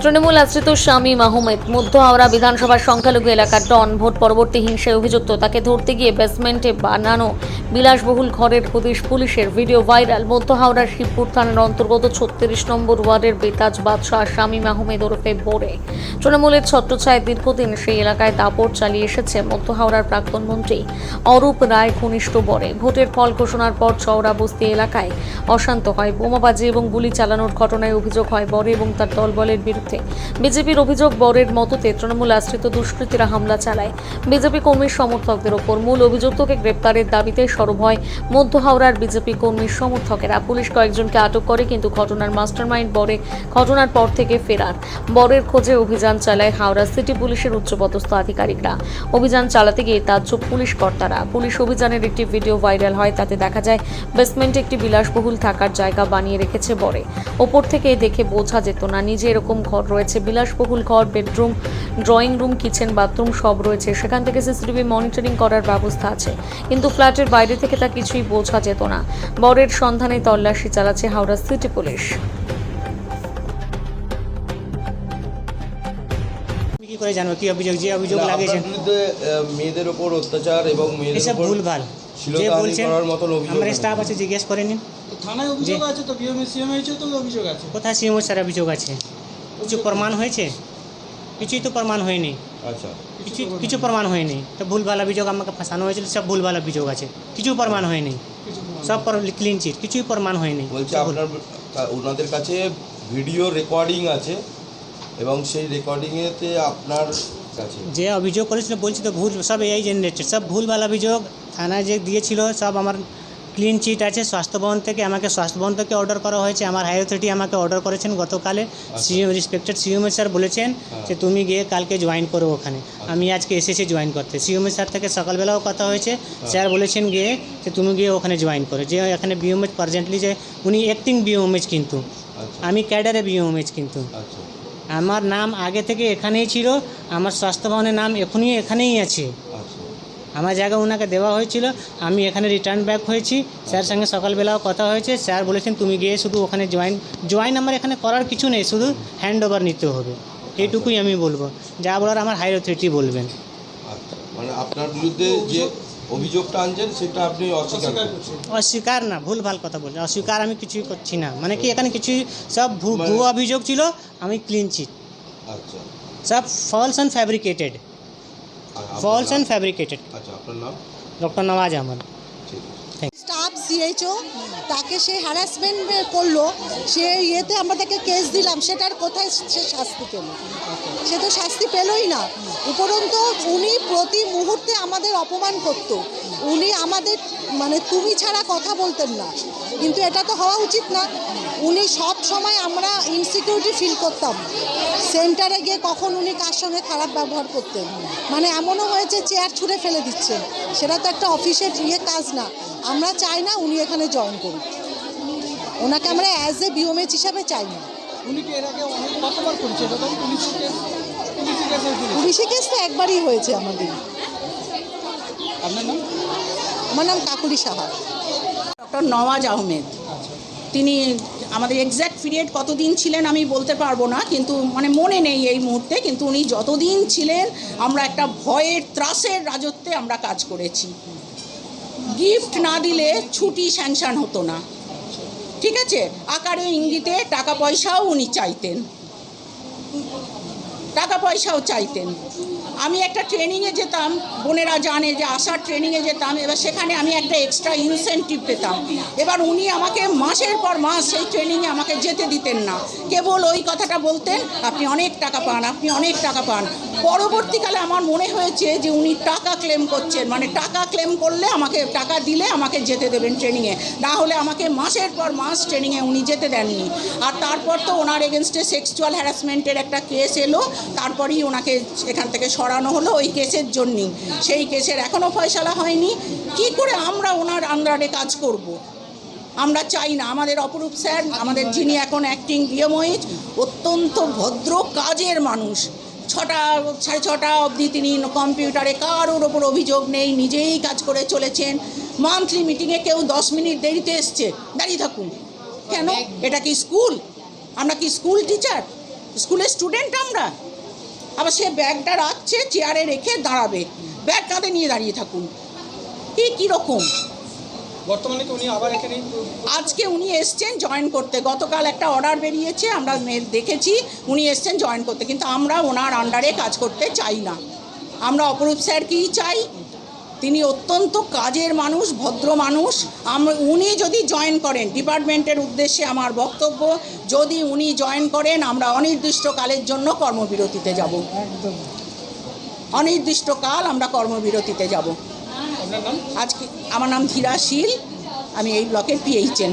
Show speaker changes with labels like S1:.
S1: তৃণমূল আশ্রিত শামীম আহমেদ মধ্য হাওড়া বিধানসভার সংখ্যালঘু এলাকার ডন। ভোট পরবর্তী হিংসায় অভিযুক্ত। তাকে ধরতে গিয়ে বেসমেন্টে বানানো বিলাসবহুল ঘরের হদিশ পুলিশের। Video viral. মধ্য হাওড়ার শিবপুর থানার অন্তর্গত 36 নম্বর ওয়ার্ডের বেতাজ বাদশাহ শামীম আহমেদ ওরফে বোরে। তৃণমূলের ছত্রছায়ায় দীর্ঘদিন সেই এলাকায় দাপট চালিয়ে এসেছে মধ্য হাওড়ার প্রাক্তন মন্ত্রী অরূপ রায় ঘনিষ্ঠ বরে। ভোটের ফল ঘোষণার পর চওড়া বস্তি এলাকায় অশান্ত হয়। বোমাবাজি এবং গুলি চালানোর ঘটনায় অভিযোগ হয় বরে এবং তার দলবলের বিরুদ্ধে। বিজেপির অভিযোগ, বরের মততে তৃণমূল আশ্রিত দুষ্কৃতীরা হামলা চালায় বিজেপি কর্মীর সমর্থকদের ওপর। মূল অভিযুক্তকে গ্রেপ্তারের দাবিতে সরব হয় মধ্য হাওড়ার বিজেপি কর্মীর সমর্থকেরা। পুলিশ কয়েকজনকে আটক করে, কিন্তু ঘটনার মাস্টারমাইন্ড বরে ঘটনার পর থেকে ফেরার। বরের খোঁজে অভিযান চালায় হাওড়া সিটি পুলিশের উচ্চপদস্থ আধিকারিকরা। অভিযান চালাতে গিয়ে তাজ্জব পুলিশ কর্তারা। পুলিশ অভিযানের একটি ভিডিও ভাইরাল হয়। তাতে দেখা যায় বেসমেন্টে একটি বিলাসবহুল থাকার জায়গা বানিয়ে রেখেছে বরে। ওপর থেকে দেখে বোঝা যেত না নিজে এরকম ঘর রয়েছে। বিলাসবহুল ঘর, bedroom, drawing room, kitchen, bathroom সব রয়েছে। সেখান থেকে সিসিটিভি মনিটরিং করার ব্যবস্থা আছে, কিন্তু ফ্ল্যাটের বাইরে থেকে তা কিছুই বোঝা যেত না। বরের সন্ধানে তল্লাশি চালাচ্ছে হাওড়া সিটি পুলিশ।
S2: কি করে জানো কি অভিযোগ, যে অভিযোগ লাগিয়েছেন
S3: মেয়েদের উপর অত্যাচার এবং মেয়েদের
S2: এসব
S3: উপর
S2: ভুলভাল যে
S3: শ্লীলতাহানি
S2: বলছেন।
S3: করার মতন অভিযোগ
S2: আমার
S3: আছে।
S2: স্টাফ আছে, জিজ্ঞেস করে নিন।
S4: থানায় অভিযোগ আছে তো, বিএমএ সিএম হয়েছে তো অভিযোগ আছে।
S2: কোথায় সিএমও স্যার অভিযোগ আছে? কিছু প্রমাণ হয়েছে? কিছুই তো প্রমাণ হয়নি।
S3: আচ্ছা,
S2: কিছু প্রমাণ হয়নি তো ভুলভাল অভিযোগ আমাকে ফাঁসানো হয়েছিল। সব ভুলভাল অভিযোগ আছে, কিছু প্রমাণ হয়নি। সব ক্লিন চিট, কিছুই প্রমাণ হয়নি।
S3: বলছে আপনার ওনাদের কাছে ভিডিও রেকর্ডিং আছে এবং সেই রেকর্ডিংয়েতে আপনার কাছে
S2: যে অভিযোগ করেছিল বলছি তো ভুল, সব এই জেনারেটেড, সব ভুলভাল অভিযোগ। থানায় যে দিয়েছিল সব আমার ক্লিন চিট আছে। স্বাস্থ্যভবন থেকে অর্ডার করা হয়েছে। আমার হাই অথরিটি আমাকে অর্ডার করেছেন গতকালে। সিএম রেসপেক্টেড সিএম স্যার বলেছেন যে তুমি গিয়ে কালকে জয়েন করো ওখানে। আমি আজকে এসেছি জয়েন করতে। সিএম স্যার থেকে সকালবেলাও কথা হয়েছে। স্যার বলেছেন গিয়ে যে তুমি গিয়ে ওখানে জয়েন করো। যে এখানে বিএমএচ প্রেজেন্টলি যে উনি অ্যাক্টিং বিএমএচ, কিন্তু আমি ক্যাডারে বিএমএচ। কিন্তু আমার নাম আগে থেকে এখানেই ছিল। আমার স্বাস্থ্যভবনের নাম এখানেই আছে। আমার জায়গা ওনাকে দেওয়া হয়েছিল। আমি এখানে রিটার্ন ব্যাক হয়েছি। স্যার সঙ্গে সকালবেলাও কথা হয়েছে। স্যার বলেছেন তুমি গিয়ে শুধু ওখানে জয়েন আমার এখানে করার কিছু নেই, শুধু হ্যান্ড ওভার নিতে হবে। এইটুকুই আমি বলবো। যা বলার আমার হাই অথরিটি বলবেন।
S3: মানে আপনার বিরুদ্ধে যে অভিযোগটা আনছেন সেটা আপনি
S2: অস্বীকার না, ভুলভাল কথা বলছেন। অস্বীকার আমি কিছুই করছি না। মানে কি এখানে কিছুই সব ভুয়ো অভিযোগ ছিল। আমি ক্লিন চিট।
S3: আচ্ছা,
S2: সব ফলস অ্যান্ড ফ্যাব্রিকেটেড।
S3: আচ্ছা, আপনার নাম?
S2: Doctor Nawaz Ahmad.
S5: Staff CHO তাকে সে হ্যারাসমেন্ট করলো, সে ইয়েতে আমরা তাকে কেস দিলাম। সেটার কোথায় সে শাস্তি পেল? সে তো শাস্তি পেলই না। উপরন্তু উনি প্রতি মুহূর্তে আমাদের অপমান করতো। উনি আমাদের মানে তুমি ছাড়া কথা বলতেন না, কিন্তু এটা তো হওয়া উচিত না। উনি সব সময় আমরা ইনসিকিউরিটি ফিল করতাম। সেন্টারে গিয়ে কখন উনি কার সঙ্গে খারাপ ব্যবহার করতেন, মানে এমনও হয়েছে চেয়ার ছুঁড়ে ফেলে দিচ্ছেন। সেটা তো একটা অফিসের কাজ না। আমরা চাই না উনি এখানে জয়েন করুন। ওনাকে আমরা অ্যাজ এ বিওমেচ হিসাবে চাই না।
S4: উনিকে এর আগে অনেক কতবার করেছে এটা, তো
S5: পুলিশি কেস তো একবারই হয়েছে আমাদের।
S4: আপনার নাম?
S5: আমার নাম কাকুলি সাহা।
S6: ডক্টর নওয়াজ আহমেদ। তিনি আমাদের এক্স্যাক্ট পিরিয়ড কতদিন ছিলেন আমি বলতে পারবো না, কিন্তু মানে মনে নেই এই মুহূর্তে। কিন্তু উনি যতদিন ছিলেন আমরা একটা ভয়ের ত্রাসের রাজত্বে আমরা কাজ করেছি। গিফট না দিলে ছুটি স্যাংশন হতো না, ঠিক আছে? আকারে ইঙ্গিতে টাকা পয়সাও উনি চাইতেন, আমি একটা ট্রেনিংয়ে যেতাম, বোনেরা জানে যে আসার ট্রেনিংয়ে যেতাম। এবার সেখানে আমি একটা এক্সট্রা ইনসেন্টিভ পেতাম। এবার উনি আমাকে মাসের পর মাস সেই ট্রেনিংয়ে আমাকে যেতে দিতেন না। কেবল ওই কথাটা বলতেন, আপনি অনেক টাকা পান। পরবর্তীকালে আমার মনে হয়েছে যে উনি টাকা ক্লেম করছেন, মানে টাকা ক্লেম করলে আমাকে টাকা দিলে আমাকে যেতে দেবেন ট্রেনিংয়ে, না হলে আমাকে মাসের পর মাস ট্রেনিংয়ে উনি যেতে দেননি। আর তারপর তো ওনার এগেনস্টে সেক্সুয়াল হ্যারাসমেন্টের একটা কেস এলো। তারপরেই ওনাকে এখান থেকে সরানো হলো ওই কেসের জন্যই। সেই কেসের এখনও ফয়সালা হয়নি। কি করে আমরা ওনার আন্ডারে কাজ করব? আমরা চাই না। আমাদের অপরূপ স্যার, আমাদের যিনি এখন অ্যাক্টিং বিএমওইচ, অত্যন্ত ভদ্র কাজের মানুষ। 6টা 6:30 অবধি তিনি কম্পিউটারে, কারোর ওপর অভিযোগ নেই, নিজেই কাজ করে চলেছেন। মান্থলি মিটিংয়ে কেউ 10 মিনিট দেরিতে এসছে, দাঁড়িয়ে থাকুন। কেন? এটা কি স্কুল? আমরা কি স্কুল টিচার? স্কুলের স্টুডেন্ট আমরা? আবার সে ব্যাগটা রাখছে, চেয়ারে রেখে দাঁড়াবে, ব্যাগ কাঁধে নিয়ে দাঁড়িয়ে থাকুন, কীরকম?
S4: বর্তমানে কি উনি আবার এখানে
S6: আজকে উনি এসছেন জয়েন করতে, গতকাল একটা অর্ডার বেরিয়েছে, আমরা দেখেছি উনি এসছেন জয়েন করতে, কিন্তু আমরা ওনার আন্ডারে কাজ করতে চাই না। আমরা অপরূপ স্যারকেই চাই, তিনি অত্যন্ত কাজের মানুষ, ভদ্র মানুষ। উনি যদি জয়েন করেন, ডিপার্টমেন্টের উদ্দেশ্যে আমার বক্তব্য, যদি উনি জয়েন করেন আমরা অনির্দিষ্টকালের জন্য কর্মবিরতিতে যাব, অনির্দিষ্টকাল আমরা কর্মবিরতিতে যাব।
S4: আপনার নাম?
S6: আজকে আমার নাম ধীরা শীল, আমি এই ব্লকের PHN।